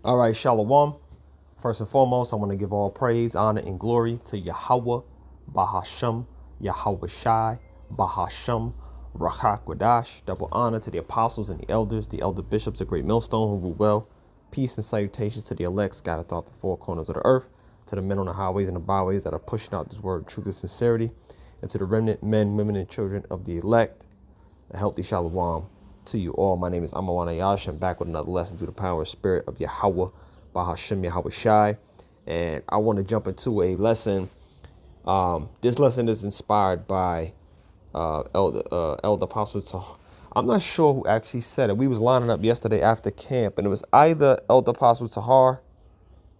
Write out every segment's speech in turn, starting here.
All right, Shalom. First and foremost, I want to give all praise, honor, and glory to Yahawah, Bahasham, Yahawashi, Bahasham, Rachak Wadash. Double honor to the apostles and the elders, the elder bishops of Great Millstone who rule well. Peace and salutations to the elect scattered throughout the four corners of the earth, to the men on the highways and the byways that are pushing out this word of truth and sincerity, and to the remnant men, women, and children of the elect. A healthy Shalom to you all. My name is Ahmawan Ahyash. I'm back with another lesson through the power and spirit of Yahawah, Bahasham, Yahawashi. And I want to jump into a lesson. This lesson is inspired by Elder Apostle Tahar. I'm not sure who actually said it. We was lining up yesterday after camp, and it was either Elder Apostle Tahar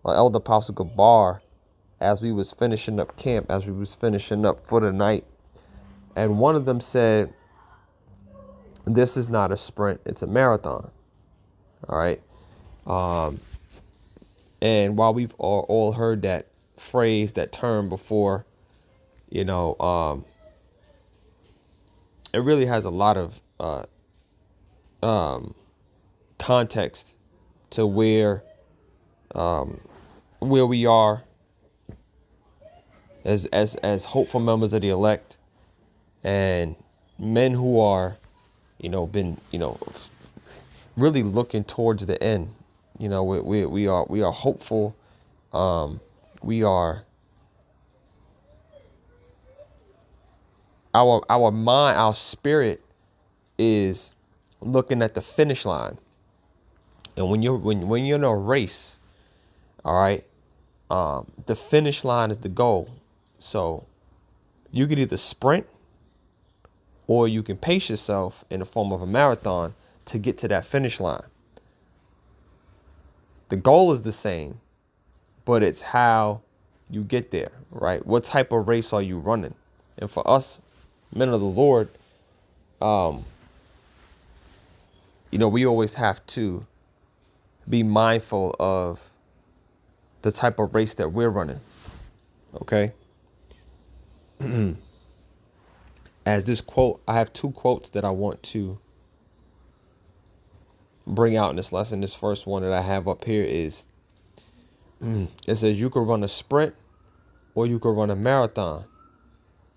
or Elder Apostle Gabar as we was finishing up camp, as we was finishing up for the night. And one of them said, this is not a sprint, it's a marathon. All right. And while we've all heard that phrase, that term before, it really has a lot of context to where we are as hopeful members of the elect and men who are, been, really looking towards the end. We are hopeful. We are, our mind, our spirit is looking at the finish line. And when you're in a race, all right, the finish line is the goal. So you could either sprint or you can pace yourself in the form of a marathon to get to that finish line. The goal is the same, but it's how you get there, right? What type of race are you running? And for us, men of the Lord, we always have to be mindful of the type of race that we're running, okay? As this quote, I have two quotes that I want to bring out in this lesson. This first one that I have up here is, it says, you could run a sprint or you could run a marathon,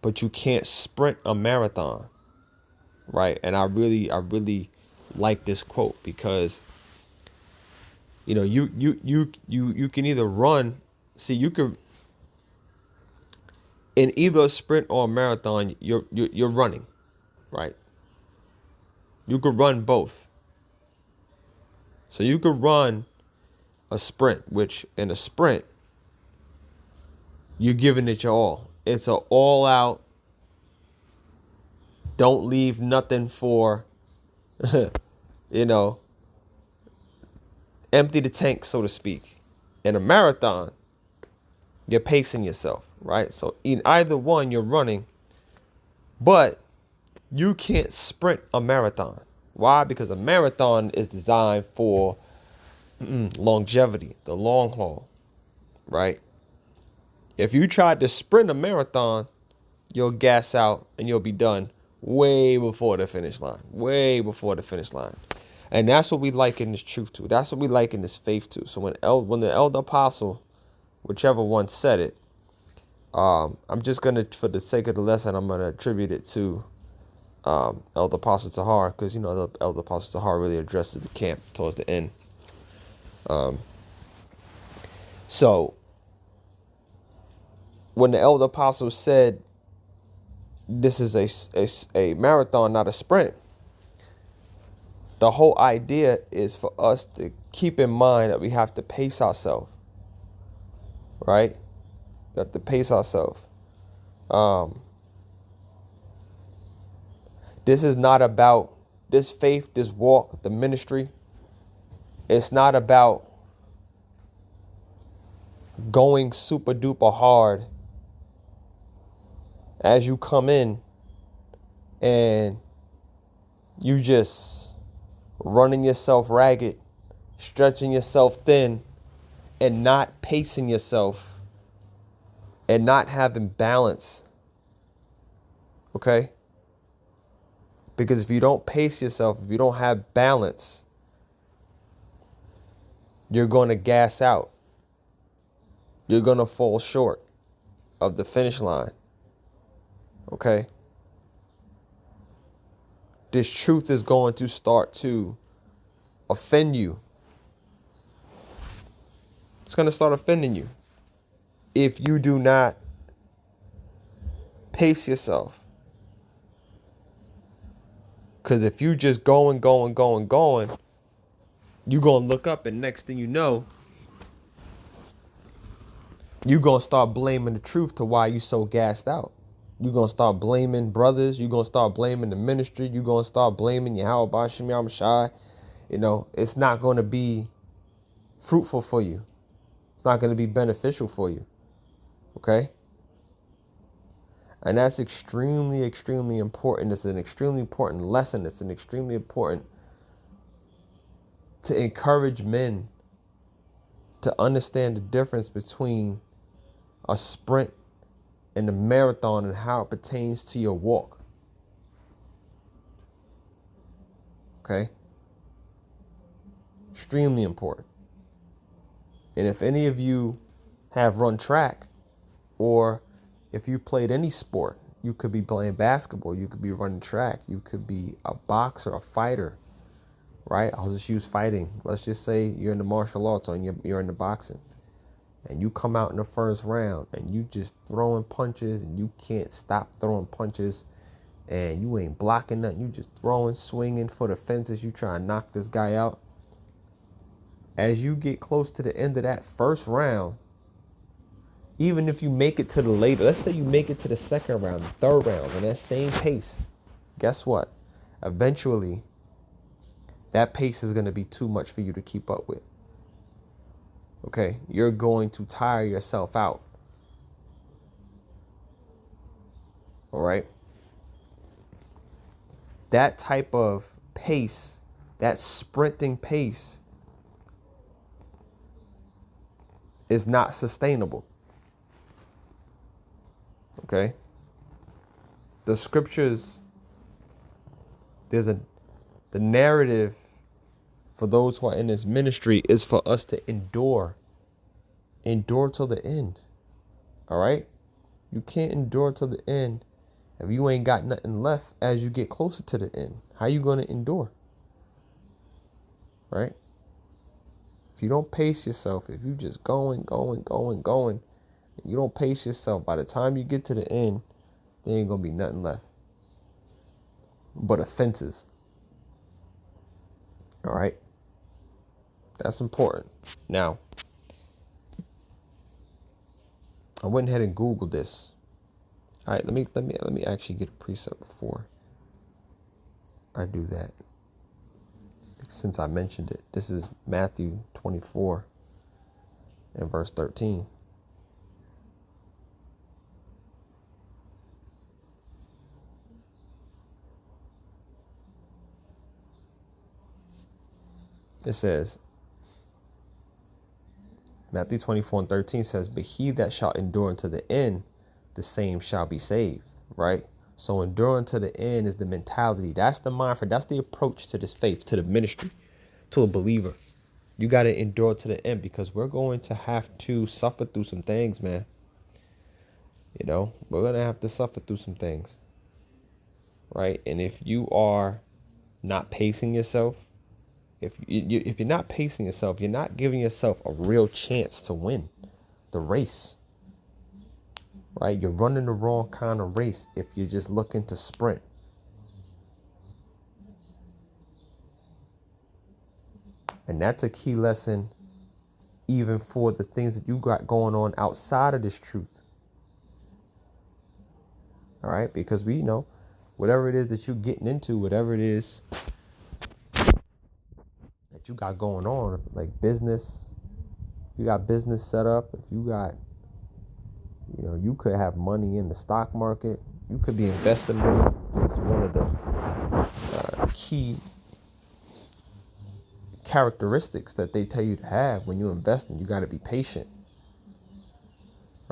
but you can't sprint a marathon, right? And I really like this quote because, you can either run, you could, in either a sprint or a marathon, you're running, right? You could run both. So you could run a sprint, which in a sprint, you're giving it your all. It's an all out, don't leave nothing for, empty the tank, so to speak. In a marathon, you're pacing yourself, right? So in either one, you're running, but you can't sprint a marathon. Why? Because a marathon is designed for longevity, the long haul, right? If you tried to sprint a marathon, you'll gas out and you'll be done way before the finish line, And that's what we like in this truth too. That's what we like in this faith too. So when the elder apostle, whichever one said it, I'm just going to, for the sake of the lesson, I'm going to attribute it to Elder Apostle Tahar, because the Elder Apostle Tahar really addresses the camp towards the end. So when the Elder Apostle said this is a marathon, not a sprint, the whole idea is for us to keep in mind that we have to pace ourselves, right? We have to pace ourselves. This is not about this faith, this walk, the ministry. It's not about going super duper hard as you come in and you just running yourself ragged, stretching yourself thin, and not pacing yourself and not having balance. Okay? Because if you don't pace yourself, if you don't have balance, you're going to gas out. You're going to fall short of the finish line. Okay? This truth is going to start to offend you. It's going to start offending you if you do not pace yourself. Because if you just going, you're going to look up and next thing you know, you're going to start blaming the truth to why you so gassed out. You're going to start blaming brothers. You're going to start blaming the ministry. You're going to start blaming Yahawashi, Yahsharalah. You know, it's not going to be fruitful for you. It's not going to be beneficial for you. Okay? And that's extremely, extremely important. It's an extremely important lesson. It's an extremely important to encourage men to understand the difference between a sprint and a marathon and how it pertains to your walk. Okay? Extremely important. And if any of you have run track, or if you played any sport, you could be playing basketball, you could be running track, you could be a boxer, a fighter, right? I'll just use fighting. Let's just say you're in the martial arts or you're in the boxing, and you come out in the first round and you just throwing punches and you can't stop throwing punches and you ain't blocking nothing. You just throwing, swinging for the fences. You try to knock this guy out. As you get close to the end of that first round, even if you make it to the later, let's say you make it to the second round, the third round, on that same pace, guess what? Eventually, that pace is going to be too much for you to keep up with. Okay? You're going to tire yourself out. All right? That type of pace, that sprinting pace, is not sustainable. Okay? The scriptures, the narrative for those who are in this ministry is for us to endure. Endure till the end. All right? You can't endure till the end if you ain't got nothing left as you get closer to the end. How you going to endure? Right? If you don't pace yourself, if you just going, you don't pace yourself, by the time you get to the end, there ain't going to be nothing left but offenses. All right? That's important. Now, I went ahead and Googled this. All right, let me actually get a precept before I do that. Since I mentioned it, this is Matthew 24 and verse 13. It says, Matthew 24 and 13 says, but he that shall endure unto the end, the same shall be saved, right? So enduring to the end is the mentality. That's the mindset. That's the approach to this faith, to the ministry, to a believer. You got to endure to the end because we're going to have to suffer through some things, man. You know, we're going to have to suffer through some things, right? And if you are not pacing yourself, if you're not pacing yourself, you're not giving yourself a real chance to win the race, right? You're running the wrong kind of race if you're just looking to sprint. And that's a key lesson even for the things that you got going on outside of this truth. All right? Because we know whatever it is that you're getting into, whatever it is that you got going on, like business, you got business set up, if you got, you know, you could have money in the stock market, you could be investing money. It's one of the key characteristics that they tell you to have when you're investing. You got to be patient,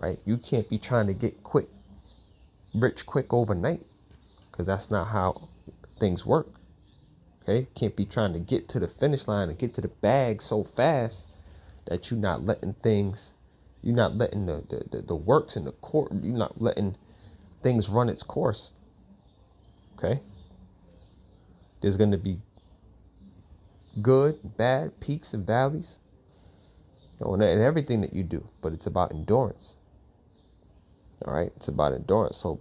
right? You can't be trying to get rich quick overnight, because that's not how things work. Okay, can't be trying to get to the finish line and get to the bag so fast that you're not letting things, you're not letting the works in the court, you're not letting things run its course. Okay. There's going to be good, bad, peaks and valleys, you know, and everything that you do, but it's about endurance. All right. It's about endurance. So,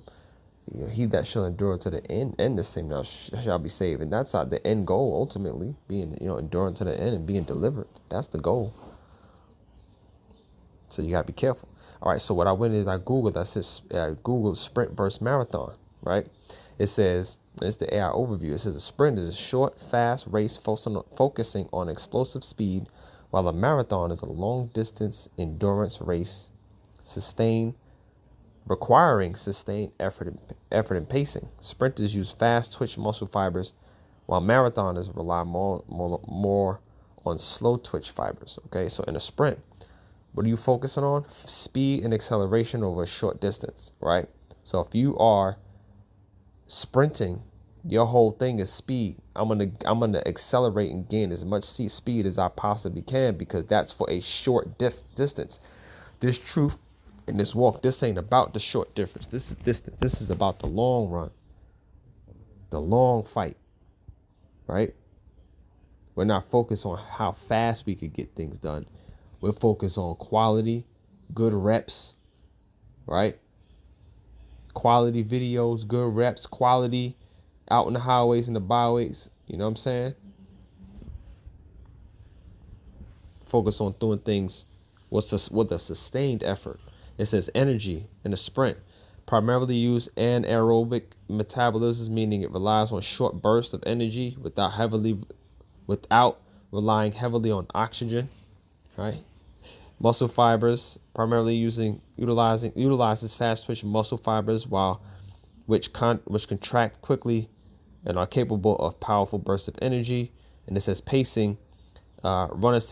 you know, he that shall endure to the end, and the same now shall be saved. And that's not the end goal, ultimately, being, you know, enduring to the end and being delivered. That's the goal. So you gotta be careful. All right. So what I went is I Googled, Googled sprint versus marathon, right? It says, it's the AI overview. It says a sprint is a short, fast race focusing on explosive speed, while a marathon is a long distance endurance race, requiring sustained effort and pacing. Sprinters use fast twitch muscle fibers, while marathoners rely more on slow twitch fibers. Okay, so in a sprint, what are you focusing on? Speed and acceleration over a short distance, right? So if you are sprinting, your whole thing is speed. I'm gonna accelerate and gain as much speed as I possibly can, because that's for a short distance. This truth in this walk, this ain't about the short difference. This is distance. This is about the long run, the long fight, right? We're not focused on how fast we could get things done. We're focused on quality, good reps, right? Quality videos, good reps, quality out in the highways and the byways. You know what I'm saying? Focus on doing things with a sustained effort. It says energy in a sprint primarily use anaerobic metabolism, meaning it relies on short bursts of energy without relying heavily on oxygen, right? Muscle fibers primarily utilizes fast twitch muscle fibers, which contract quickly and are capable of powerful bursts of energy. And it says pacing. Runners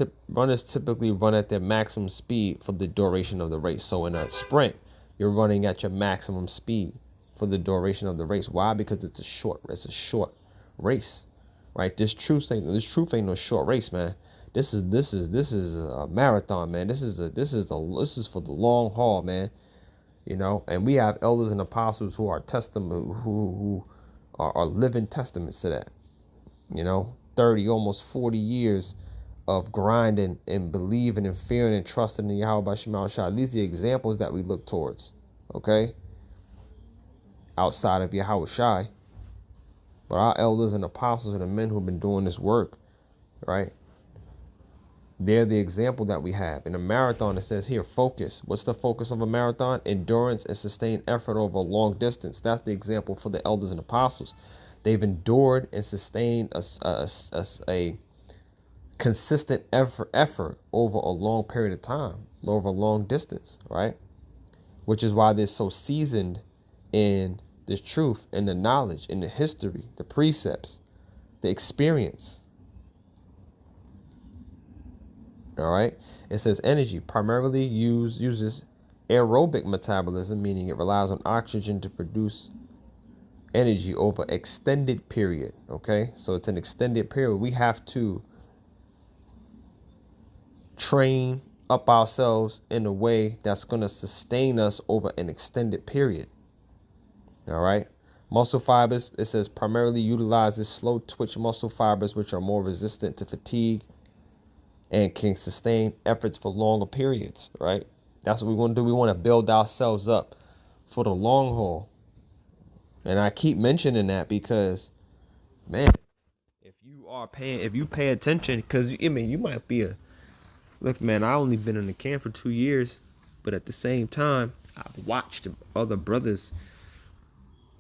typically run at their maximum speed for the duration of the race. So in a sprint, you're running at your maximum speed for the duration of the race. Why? Because it's a short race, right? This truth ain't no short race, man. This is a marathon, man. This is for the long haul, man. You know, and we have elders and apostles who are who are living testaments to that. You know, 30, almost 40 years of grinding and believing and fearing and trusting in Yahawashi. These are the examples that we look towards, okay? Outside of Yahawashi. But our elders and apostles and the men who've been doing this work, right? They're the example that we have. In a marathon, it says here, focus. What's the focus of a marathon? Endurance and sustained effort over a long distance. That's the example for the elders and apostles. They've endured and sustained a consistent effort over a long period of time, over a long distance, right? Which is why they're so seasoned in the truth and the knowledge and the history, the precepts, the experience. All right. It says energy primarily uses aerobic metabolism, meaning it relies on oxygen to produce energy over extended period. Okay. So it's an extended period. We have to train up ourselves in a way that's going to sustain us over an extended period. All right. Muscle fibers, it says primarily utilizes slow twitch muscle fibers, which are more resistant to fatigue and can sustain efforts for longer periods. Right. That's what we want to do. We want to build ourselves up for the long haul. And I keep mentioning that because, man, if you pay attention, because I mean, you might be look, man, I only been in the camp for 2 years, but at the same time, I've watched other brothers,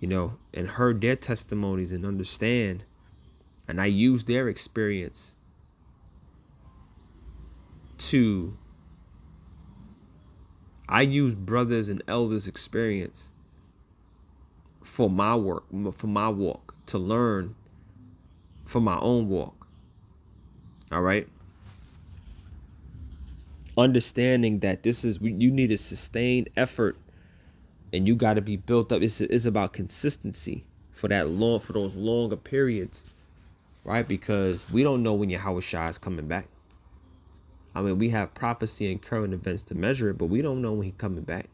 you know, and heard their testimonies and understand, and I use their experience I use brothers and elders' experience for my work, for my walk, to learn for my own walk. All right. Understanding that you need a sustained effort, and you got to be built up. It's about consistency for those longer periods, right? Because we don't know when Yahawashi is coming back. I mean, we have prophecy and current events to measure it, but we don't know when he's coming back.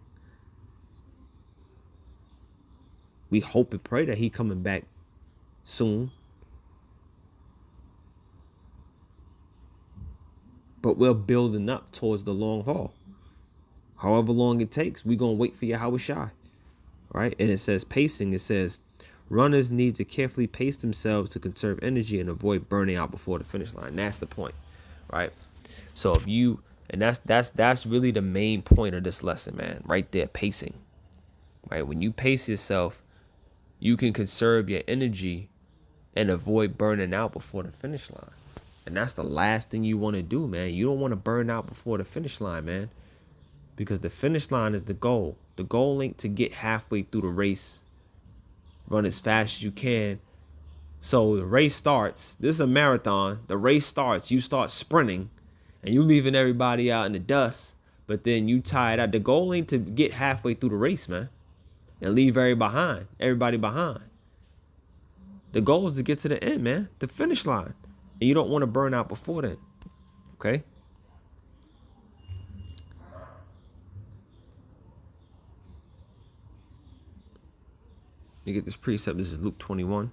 We hope and pray that he's coming back soon. But we're building up towards the long haul. However long it takes, we're going to wait for Yahawashi. Right? And it says pacing. It says runners need to carefully pace themselves to conserve energy and avoid burning out before the finish line. That's the point. Right? So if you, and that's really the main point of this lesson, man. Right there, pacing. Right? When you pace yourself, you can conserve your energy and avoid burning out before the finish line. And that's the last thing you want to do, man. You don't want to burn out before the finish line, man. Because the finish line is the goal. The goal ain't to get halfway through the race, run as fast as you can. So the race starts. This is a marathon. The race starts. You start sprinting, and you leaving everybody out in the dust. But then you tired out. The goal ain't to get halfway through the race, man, and leave everybody behind. The goal is to get to the end, man, the finish line. And you don't want to burn out before then. Okay? You get this precept. This is Luke 21.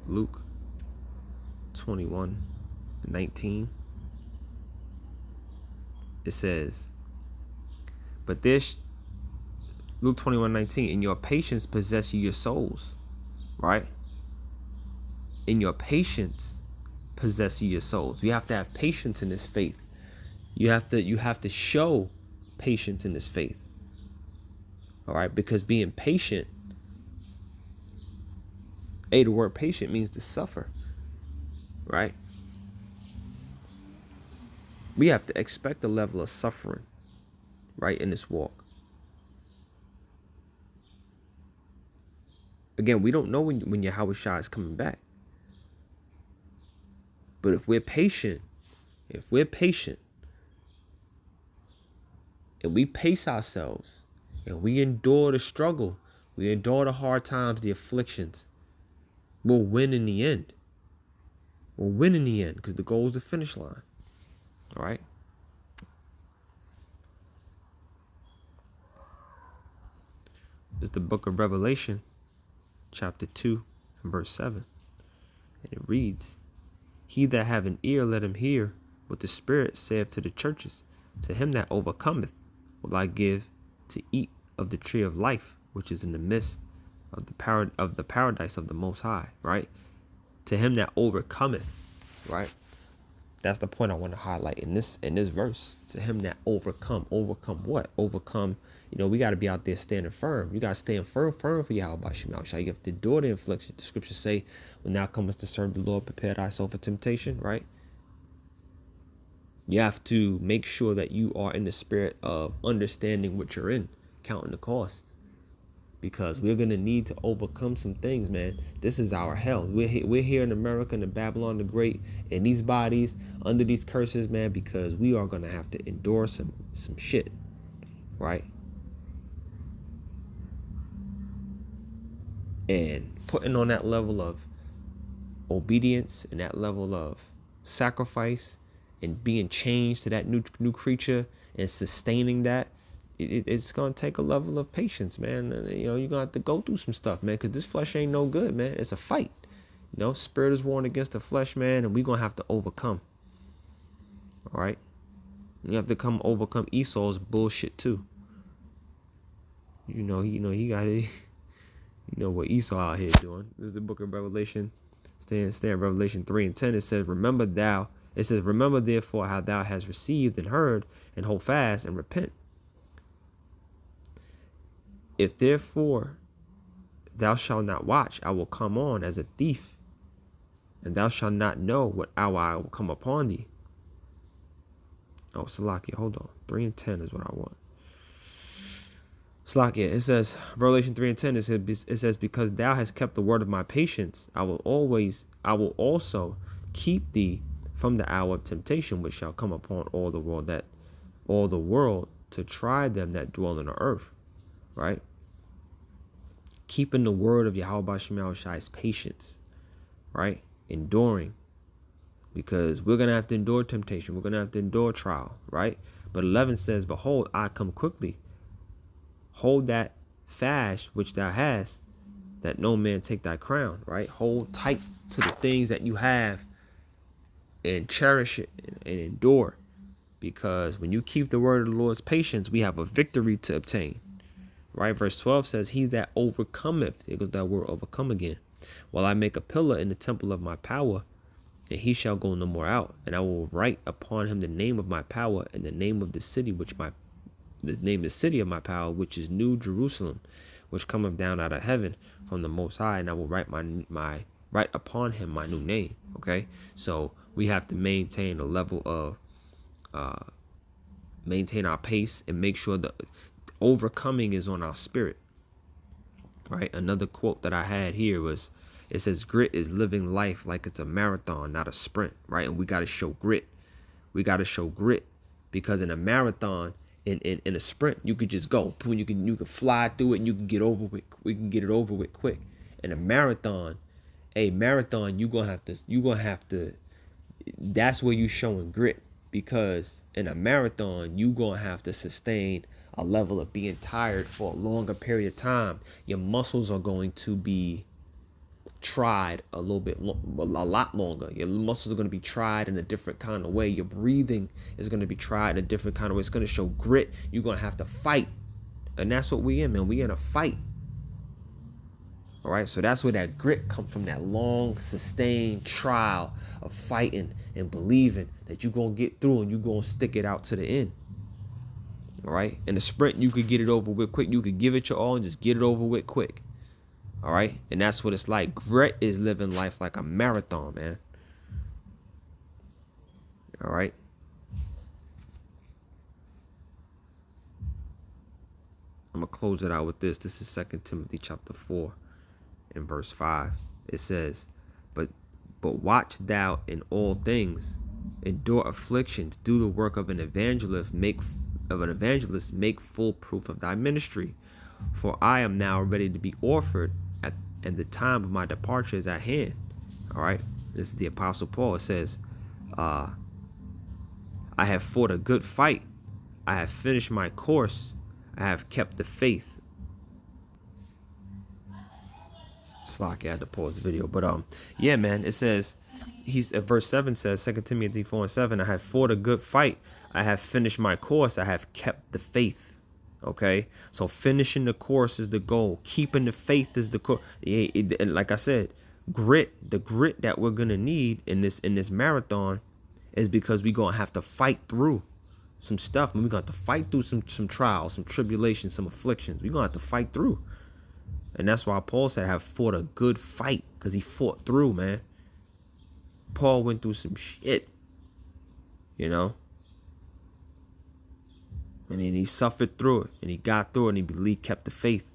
Luke 21:19. It says, but this, Luke 21:19, in your patience possess ye your souls. Right? In your patience possess ye your souls. You have to have patience in this faith. You have to show patience in this faith. All right, because being patient, the word patient means to suffer, right? We have to expect a level of suffering, right, in this walk. Again, we don't know when Yahawashi is coming back. But if we're patient, and we pace ourselves, and we endure the struggle, we endure the hard times, the afflictions, we'll win in the end. We'll win in the end because the goal is the finish line. All right? It's the book of Revelation, chapter 2, and verse 7. And it reads, he that have an ear, let him hear what the Spirit saith to the churches. To him that overcometh will I give to eat of the tree of life, which is in the midst of the paradise of the Most High. Right? To him that overcometh. Right? That's the point I want to highlight in this verse. To him that overcome what? Overcome. We got to be out there standing firm. You got to stand firm for Yahawashi. You have to endure the infliction. The scriptures say, when thou comest to serve the Lord, prepare thyself for temptation, right? You have to make sure that you are in the spirit of understanding what you're in, counting the cost. Because we're going to need to overcome some things, man. This is our hell. We're here in America, in Babylon the Great, in these bodies, under these curses, man, because we are going to have to endure some shit, right? And putting on that level of obedience and that level of sacrifice and being changed to that new creature and sustaining that, it's going to take a level of patience, man. And, you're going to have to go through some stuff, man, because this flesh ain't no good, man. It's a fight. Spirit is warring against the flesh, man, and we're going to have to overcome. All right? You have to overcome Esau's bullshit, too. He got it. What Esau out here doing. This is the book of Revelation. Stay in Revelation 3:10. It says, remember therefore how thou hast received and heard, and hold fast and repent. If therefore thou shalt not watch, I will come on as a thief, and thou shalt not know what hour I will come upon thee. Oh, Salakia, hold on. 3:10 is what I want. Salakia, it says, Revelation 3:10, it says, because thou hast kept the word of my patience, I will also keep thee from the hour of temptation, which shall come upon all the world to try them that dwell on the earth. Right? Keeping the word of Yahawashi is patience. Right? Enduring. because we're going to have to endure temptation. We're going to have to endure trial, right? But 11 says, behold, I come quickly. Hold that fast which thou hast, that no man take thy crown, right? Hold tight to the things that you have and cherish it and endure. Because when you keep the word of the Lord's patience, we have a victory to obtain, right? Verse 12 says, he that overcometh, there goes that word overcome again, while I make a pillar in the temple of my power, and he shall go no more out. And I will write upon him the name of my power and the name of the city the city of my power, which is New Jerusalem, which cometh down out of heaven from the Most High. And I will write write upon him my new name. Okay, so we have to maintain a level of maintain our pace and make sure that overcoming is on our spirit. Right. Another quote that I had here was, it says, grit is living life like it's a marathon, not a sprint. Right. And we got to show grit. We got to show grit, because in a marathon, in a sprint, you could just go. You can fly through it and you can get over with. We can get it over with quick. In a marathon, you gonna have to. That's where you showing grit, because in a marathon, you gonna have to sustain a level of being tired for a longer period of time. Your muscles are going to be tried a lot longer. Your muscles are going to be tried in a different kind of way. Your breathing is going to be tried in a different kind of way. It's going to show grit. You're going to have to fight. And that's what we in, man. We in a fight. All right. So that's where that grit comes from, that long sustained trial of fighting and believing that you're going to get through and you're going to stick it out to the end. All right. In a sprint, you could get it over with quick. You could give it your all and just get it over with quick. All right. And that's what it's like. Grit is living life like a marathon, man. All right. I'm going to close it out with this. This is 2 Timothy chapter 4 and verse 5. It says, but watch thou in all things, endure afflictions, do the work of an evangelist, make full proof of thy ministry. For I am now ready to be offered, and the time of my departure is at hand. All right. This is the Apostle Paul. It says, I have fought a good fight. I have finished my course. I have kept the faith. Slack, I had to pause the video. But yeah, man, it says, verse 7 says, 2 Timothy 4 and 7, I have fought a good fight. I have finished my course. I have kept the faith. Okay, so finishing the course is the goal. Keeping the faith is the core. And like I said, the grit that we're gonna need in this marathon is because we're gonna have to fight through some stuff. We're gonna have to fight through some trials, some tribulations, some afflictions. We're gonna have to fight through. And that's why Paul said I have fought a good fight, because he fought through, man. Paul went through some shit, you know. And then he suffered through it, and he got through it, and he kept the faith.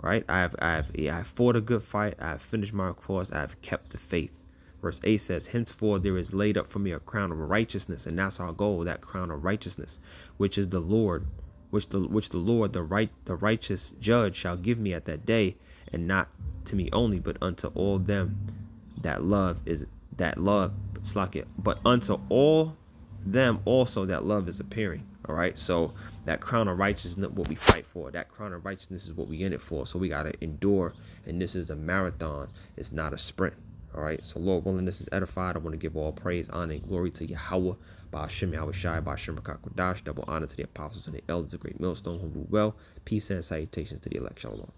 Right? I have fought a good fight. I have finished my course. I have kept the faith. Verse 8 says, henceforth there is laid up for me a crown of righteousness, and that's our goal, that crown of righteousness, which is the Lord, which the Lord, the righteous judge, shall give me at that day, and not to me only, but unto all them that love, but unto all them also that love is appearing. All right, so that crown of righteousness, what we fight for, that crown of righteousness is what we in it for. So we got to endure, and this is a marathon. It's not a sprint. All right, so Lord willing, this is edified. I want to give all praise, honor, and glory to Yahawah, by Hashem Yahawashi, by Hashem Rakak, double honor to the apostles and the elders of great Millstone who rule well. Peace and salutations to the elect. Shalom.